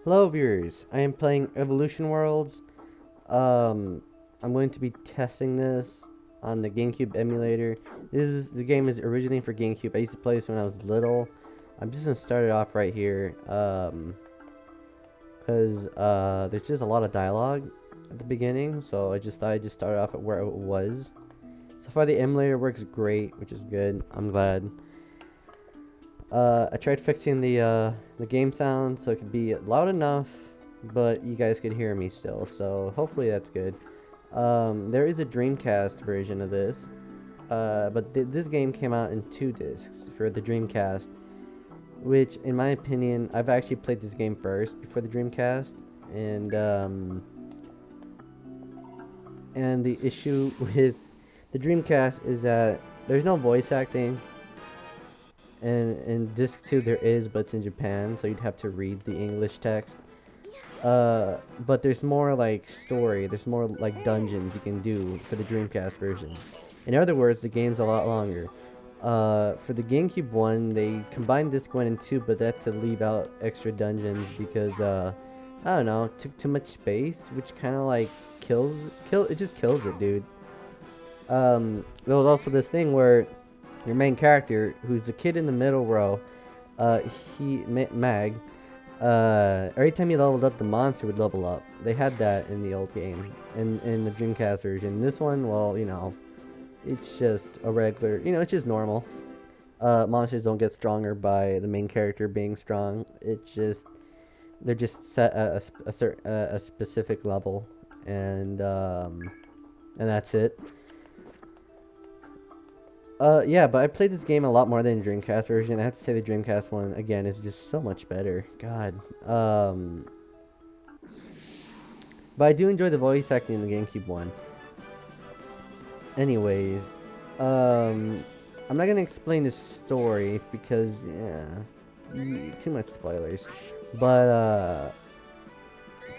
Hello viewers, I am playing Evolution Worlds. I'm going to be testing this on the GameCube emulator. The game is originally for GameCube. I used to play this when I was little. I'm just gonna start it off right here, because there's just a lot of dialogue at the beginning, so I just thought I'd just start off at where it was. So far the emulator works great, which is good. I'm glad. I tried fixing the game sound so it could be loud enough, but you guys could hear me still. So hopefully that's good. There is a Dreamcast version of this, but this game came out in 2 discs for the Dreamcast, which, in my opinion, I've actually played this game first before the Dreamcast, and the issue with the Dreamcast is that there's no voice acting. And in disc 2 there is, but it's in Japan, so you'd have to read the English text. But there's more like story, there's more like dungeons you can do for the Dreamcast version. In other words, the game's a lot longer. For the GameCube one, they combined disc 1 and 2, but that to leave out extra dungeons because, I don't know, took too much space, which kind of like it just kills it, dude. There was also this thing where your main character, who's the kid in the middle row, Mag, every time you leveled up, the monster would level up. They had that in the old game, in the Dreamcast version. This one, well, it's just a regular, it's just normal. Monsters don't get stronger by the main character being strong. It's just, they're just set at a specific level, and that's it. Yeah, but I played this game a lot more than the Dreamcast version. I have to say the Dreamcast one, again, is just so much better. God. But I do enjoy the voice acting in the GameCube one. Anyways, I'm not gonna explain the story because, yeah, too much spoilers. But,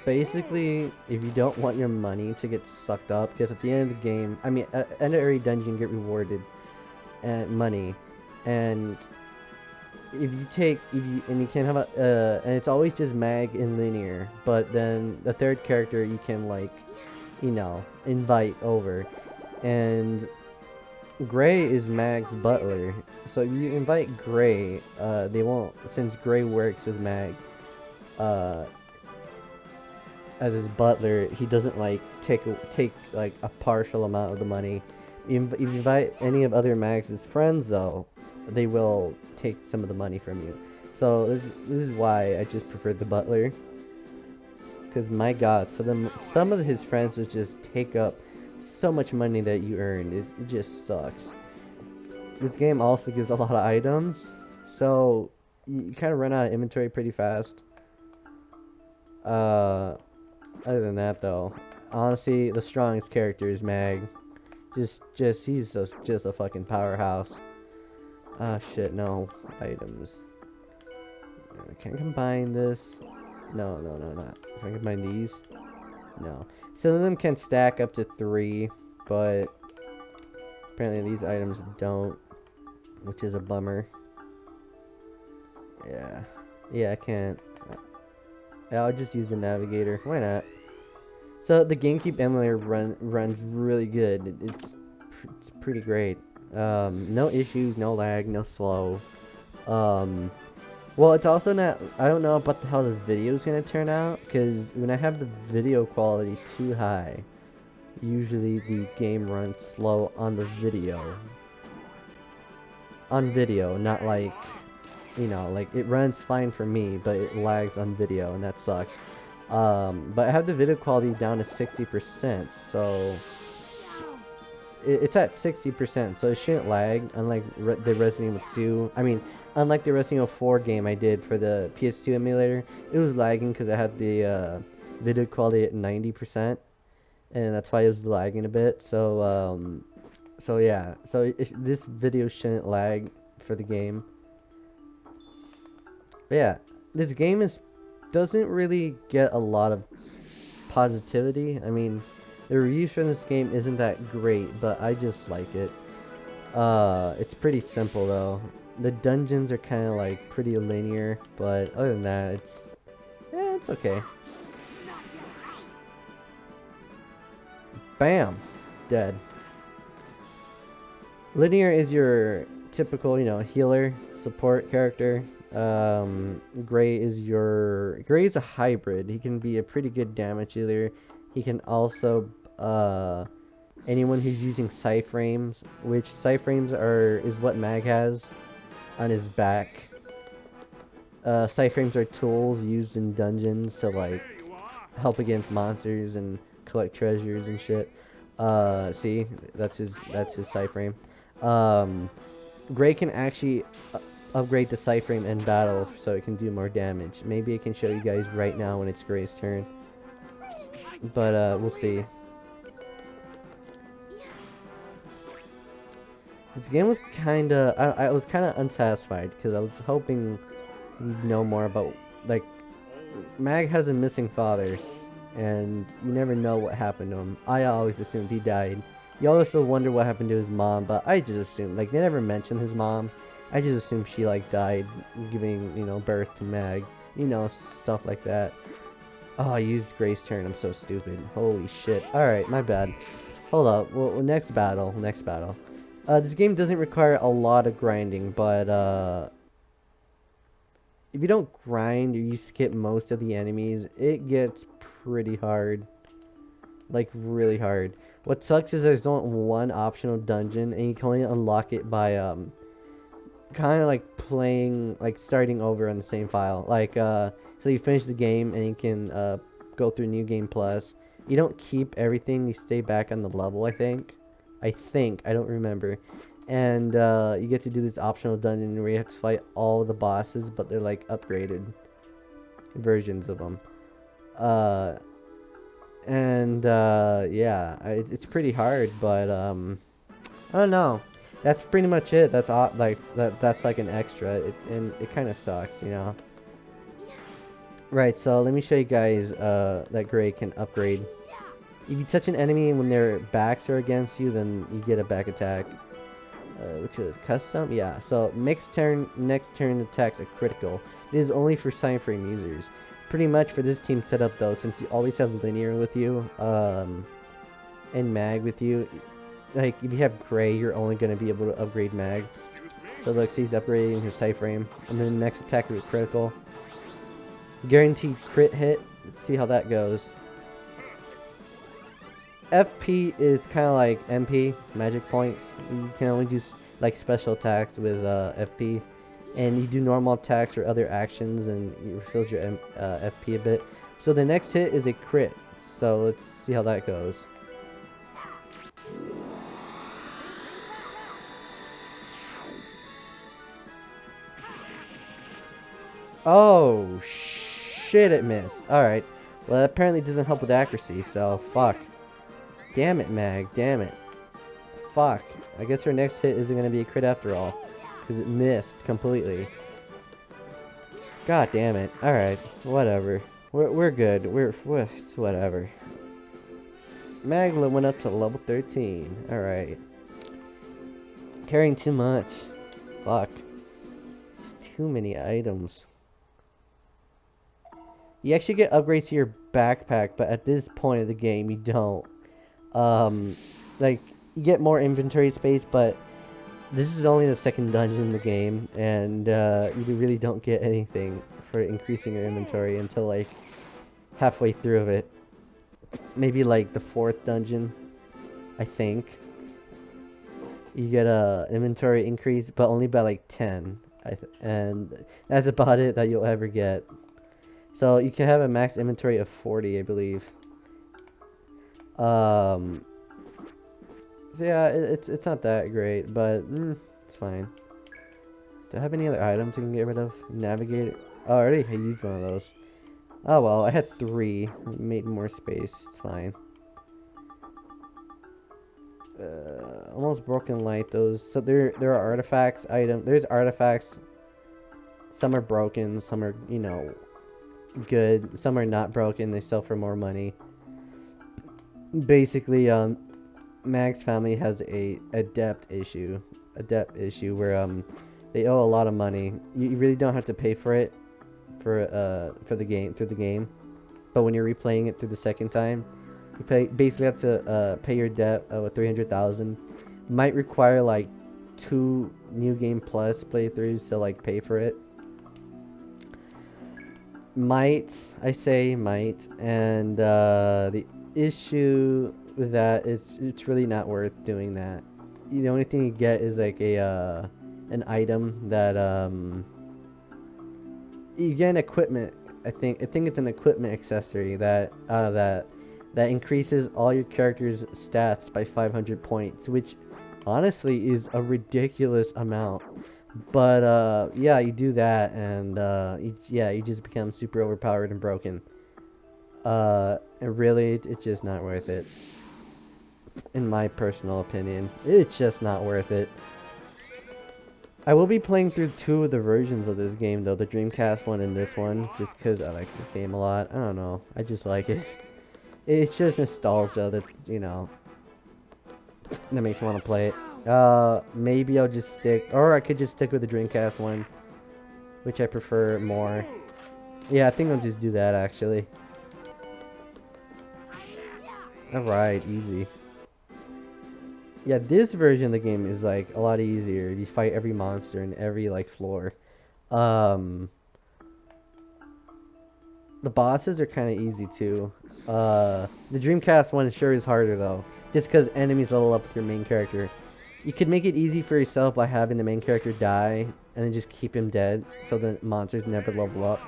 basically, if you don't want your money to get sucked up, because at the end of the game, I mean, at the end of every dungeon, you get rewarded and money, and if you can have and it's always just mag in linear, but then the third character you can, like, invite over, and Gray is Mag's butler, so you invite Gray, they won't, since Gray works with Mag as his butler, he doesn't like take like a partial amount of the money. If you invite any of other Mags' friends, though, they will take some of the money from you. So this is why I just prefer the butler. Because my God, some of his friends would just take up so much money that you earned. It just sucks. This game also gives a lot of items, so you kind of run out of inventory pretty fast. Other than that, though, honestly, the strongest character is Mag. He's just a fucking powerhouse. Ah, shit, no. Items. Can I combine this? No, not. Can I combine these? No. Some of them can stack up to 3, but apparently these items don't, which is a bummer. Yeah, I can't. I'll just use the navigator. Why not? So the GameCube emulator runs really good. It's pretty great. No issues, no lag, no slow. Well, it's also not. I don't know about how the video's gonna turn out, because when I have the video quality too high, usually the game runs slow on the video. On video, not like, like it runs fine for me, but it lags on video, and that sucks. But I have the video quality down to 60%, so it's at 60%, so it shouldn't lag, unlike the Resident Evil 2. I mean, unlike the Resident Evil 4 game I did for the PS2 emulator, it was lagging because I had the video quality at 90%, and that's why it was lagging a bit. So yeah, so this video shouldn't lag for the game. But yeah, this game doesn't really get a lot of positivity. I mean, the reviews for this game isn't that great, but I just like it. It's pretty simple though. The dungeons are kind of like pretty linear, but other than that, it's okay. Bam! Dead. Linear is your typical, you know, healer, support character. Gray is a hybrid. He can be a pretty good damage dealer. He can also, anyone who's using Psyframes, which Psyframes is what Mag has on his back. Psyframes are tools used in dungeons to, like, help against monsters and collect treasures and shit. See, that's his Psyframe. Gray can actually upgrade the Psyframe in battle so it can do more damage. Maybe I can show you guys right now when it's Gray's turn. But we'll see. This game was kinda... I was kinda unsatisfied because I was hoping you'd know more about... Like, Mag has a missing father, and you never know what happened to him. I always assumed he died. You also wonder what happened to his mom, but I just assumed, like, they never mentioned his mom. I just assumed she, like, died giving, you know, birth to Mag. You know, stuff like that. Oh, I used Gray's turn. I'm so stupid. Holy shit. Alright, my bad. Hold up. Well, next battle. This game doesn't require a lot of grinding, but, if you don't grind or you skip most of the enemies, it gets pretty hard. Like, really hard. What sucks is there's only one optional dungeon, and you can only unlock it by, kind of like playing, like, starting over on the same file. Like, so you finish the game, and you can, go through New Game Plus. You don't keep everything, you stay back on the level, I think. I don't remember. And you get to do this optional dungeon where you have to fight all the bosses, but they're like upgraded versions of them. Yeah, it's pretty hard, but I don't know. That's pretty much it. That's all, like that's like an extra, and it kind of sucks, you know. Right. So let me show you guys that Gray can upgrade. If you touch an enemy when their backs are against you, then you get a back attack. Which is custom, yeah. So next turn attacks a critical. This is only for Psyframe users. Pretty much for this team setup though, since you always have Linear with you, and Mag with you, like if you have Gray, you're only gonna be able to upgrade Mag. So look, he's upgrading his Psyframe, and then the next attack is a critical. Guaranteed crit hit. Let's see how that goes. FP is kind of like MP, magic points. You can only do like special attacks with FP, and you do normal attacks or other actions, and it refills your FP a bit. So the next hit is a crit. So let's see how that goes. Oh shit! It missed. All right. Well, that apparently doesn't help with accuracy. So fuck. Damn it, Mag. Damn it. Fuck. I guess her next hit isn't going to be a crit after all. Because it missed completely. God damn it. Alright. Whatever. We're good. It's whatever. Mag went up to level 13. Alright. Carrying too much. Fuck. It's too many items. You actually get upgrades to your backpack, but at this point of the game, you don't. Like, you get more inventory space, but this is only the second dungeon in the game, and you really don't get anything for increasing your inventory until like halfway through of it. Maybe like the fourth dungeon, I think. You get a inventory increase, but only by like 10, and that's about it that you'll ever get. So you can have a max inventory of 40, I believe. So yeah, it's not that great, but it's fine. Do I have any other items I can get rid of? Navigator. Oh, I already used one of those. Oh well, I had 3. Made more space. It's fine. Almost broken light. Those. So there are artifacts. There's artifacts. Some are broken. Some are, you know, good. Some are not broken. They sell for more money. Basically, Mag's family has a debt issue where they owe a lot of money. You really don't have to pay for it for the game through the game, but when you're replaying it through the second time, you basically have to pay your debt of 300,000. Might require like 2 New Game Plus playthroughs to like pay for it. Might, I say might, and the issue with that is it's really not worth doing that. The only thing you get is like a an item that you get an equipment. I think it's an equipment accessory that that increases all your character's stats by 500 points, which honestly is a ridiculous amount. But yeah, you do that, and you just become super overpowered and broken. And really, it's just not worth it. In my personal opinion, it's just not worth it. I will be playing through 2 of the versions of this game, though, the Dreamcast one and this one, just because I like this game a lot. I don't know, I just like it. It's just nostalgia that's, you know, that makes me want to play it. Maybe I'll just stick, or I could just stick with the Dreamcast one, which I prefer more. Yeah, I think I'll just do that, actually. Alright, easy. Yeah, this version of the game is like a lot easier. You fight every monster in every like floor. The bosses are kind of easy too. The Dreamcast one sure is harder though, just because enemies level up with your main character. You could make it easy for yourself by having the main character die and then just keep him dead, so the monsters never level up.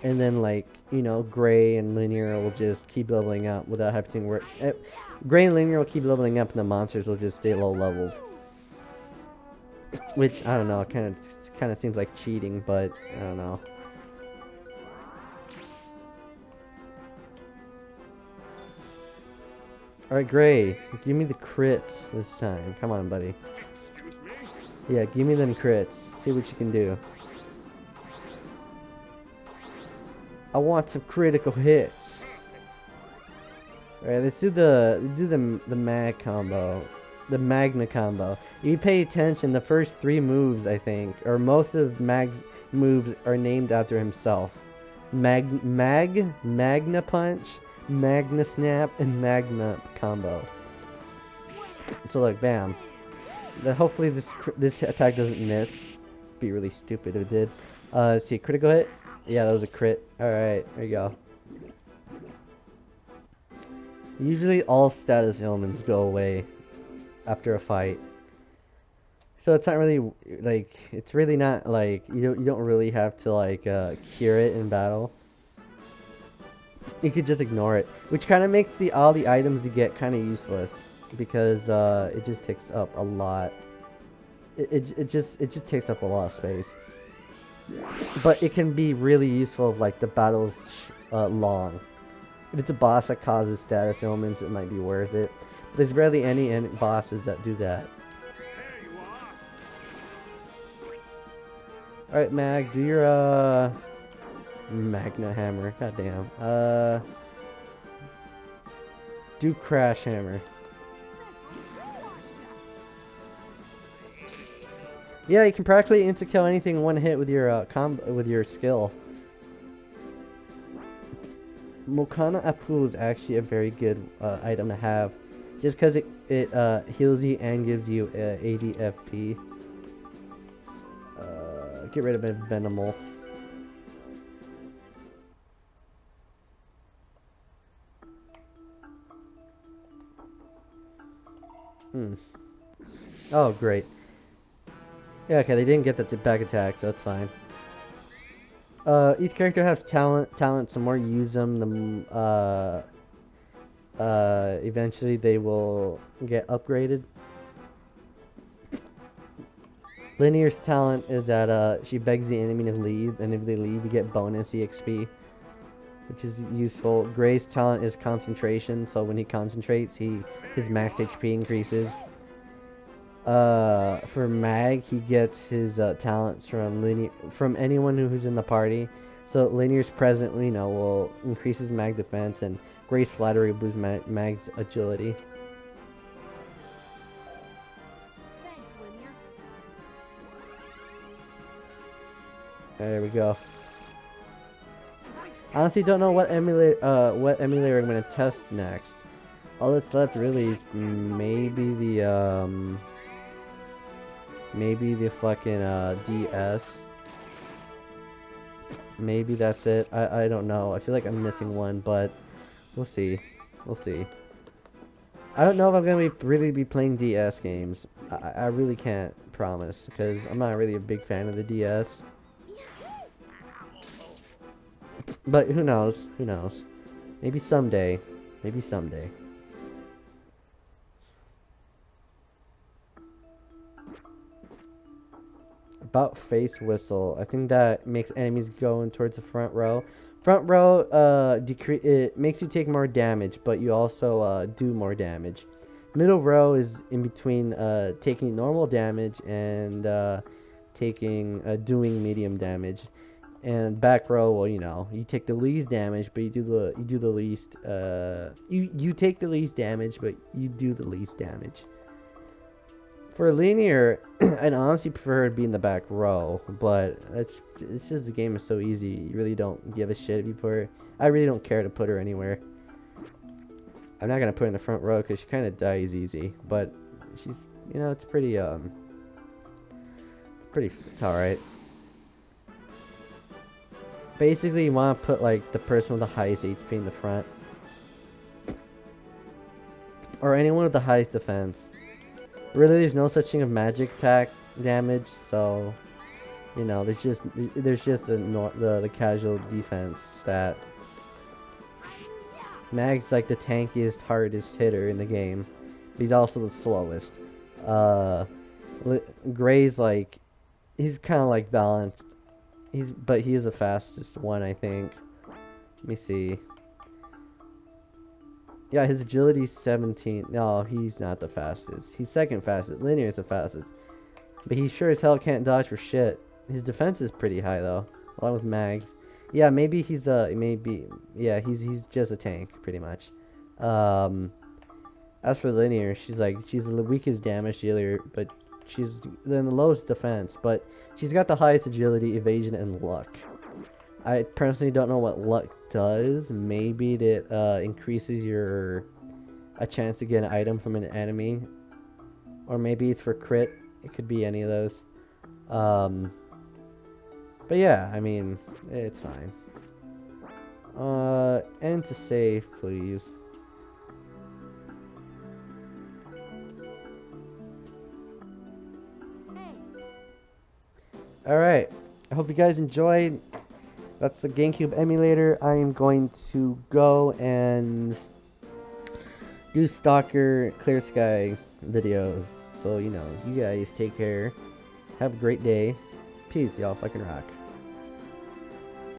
And then, like, you know, Gray and Linear will just keep leveling up without having to work. Gray and Linear will keep leveling up, and the monsters will just stay low leveled. Which, I don't know, kind of seems like cheating, but I don't know. Alright, Gray, give me the crits this time. Come on, buddy. Yeah, give me them crits. See what you can do. I want some critical hits. Alright, let's do the mag combo. The Magna combo. If you pay attention, the first 3 moves, I think, or most of Mag's moves are named after himself. Magna Punch, Magna Snap, and Magna combo. So like, bam. Hopefully this attack doesn't miss. Be really stupid if it did. Let's see, critical hit. Yeah, that was a crit. Alright, there you go. Usually all status ailments go away after a fight. So it's not really, like, it's really not, like, you don't really have to, like, cure it in battle. You could just ignore it. Which kind of makes all the items you get kind of useless. Because, it just takes up a lot. It just takes up a lot of space. But it can be really useful if, like, the battle's long. If it's a boss that causes status ailments, it might be worth it. But there's barely any bosses that do that. Alright, Mag, do your, Magna Hammer. Goddamn. Do Crash Hammer. Yeah, you can practically insta-kill anything in one hit with your with your skill. Mokana Apu is actually a very good item to have, just because it heals you and gives you 80 FP. Get rid of a Venomal. Oh, great. Yeah, okay, they didn't get the back attack, so that's fine. Each character has talents. The more you use them, eventually they will get upgraded. Linear's talent is that she begs the enemy to leave, and if they leave, you get bonus EXP, which is useful. Gray's talent is concentration, so when he concentrates, his max HP increases. For Mag, he gets his talents from anyone who's in the party. So Linear's present, you know, will increase his Mag defense, and Gray's flattery will boost Mag's agility. Thanks, Linear. There we go. Honestly, don't know what emulator I'm gonna test next. All that's left really is maybe the fucking DS. Maybe that's it. I don't know. I feel like I'm missing one, but we'll see. We'll see. I don't know if I'm gonna really be playing DS games. I really can't promise because I'm not really a big fan of the DS. But who knows? Who knows? Maybe someday. Maybe someday. About face whistle. I think that makes enemies going towards the front row. Front row, it makes you take more damage, but you also do more damage. Middle row is in between taking normal damage and taking doing medium damage. And back row, well, you know, you take the least damage, but you do the least. You take the least damage, but you do the least damage. For linear, I'd honestly prefer to be in the back row, but it's just the game is so easy. You really don't give a shit if you put her. I really don't care to put her anywhere. I'm not gonna put her in the front row because she kind of dies easy, but she's, you know, it's pretty it's all right. Basically, you want to put like the person with the highest HP in the front, or anyone with the highest defense. Really, there's no such thing of magic attack damage, so you know there's just the casual defense stat. Mag's like the tankiest, hardest hitter in the game. But he's also the slowest. Gray's like he's kind of like balanced. But he is the fastest one, I think. Let me see. Yeah, his agility's 17. No, he's not the fastest. He's second fastest. Linear is the fastest. But he sure as hell can't dodge for shit. His defense is pretty high though, along with Mags. Yeah, maybe he's he's just a tank pretty much. As for Linear, she's the weakest damage dealer, but she's then the lowest defense, but she's got the highest agility, evasion, and luck. I personally don't know what luck does. Maybe it increases a chance to get an item from an enemy, or maybe it's for crit. It could be any of those. But yeah, I mean, it's fine. End to save, please. Alright, I hope you guys enjoyed. That's the GameCube emulator. I am going to go and do Stalker Clear Sky videos. So, you know, you guys take care. Have a great day. Peace, y'all fucking rock.